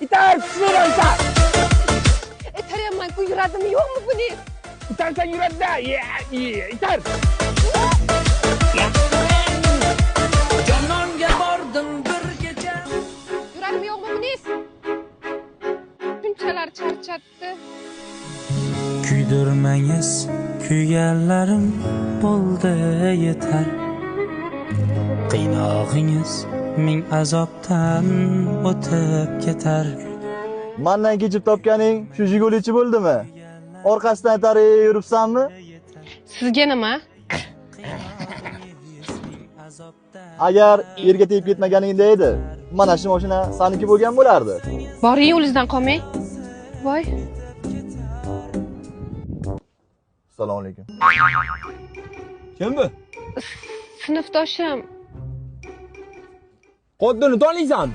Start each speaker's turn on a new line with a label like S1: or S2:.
S1: İter, şuraya iter.
S2: Tarayaman-ku yuradimi yo'qmi buni?
S1: İtersen yürü de. İter.
S3: Jononga bordim bir kecha.
S2: Yuradimi yo'qmi buni? Shunchalar charchatdi.
S3: Kuydirmangiz, kuyganlarim bo'ldi yetar. Qiynog'ingiz ming azobdan o'tib ketar.
S4: Mendan kechib topganing shu Jigolichi bo'ldimi? Orqasidan tarayib yuribsanmi?
S2: Sizga nima?
S4: Agar yerga tegib ketmaganingda edi, mana shu mashina saniki bo'lgan bo'lardi.
S2: Boring yo'lingizdan qolmang. Voy.
S4: Assalomu alaykum.
S1: Kim bu?
S2: Sinfdoshim.
S1: Qo'ddini taniysan?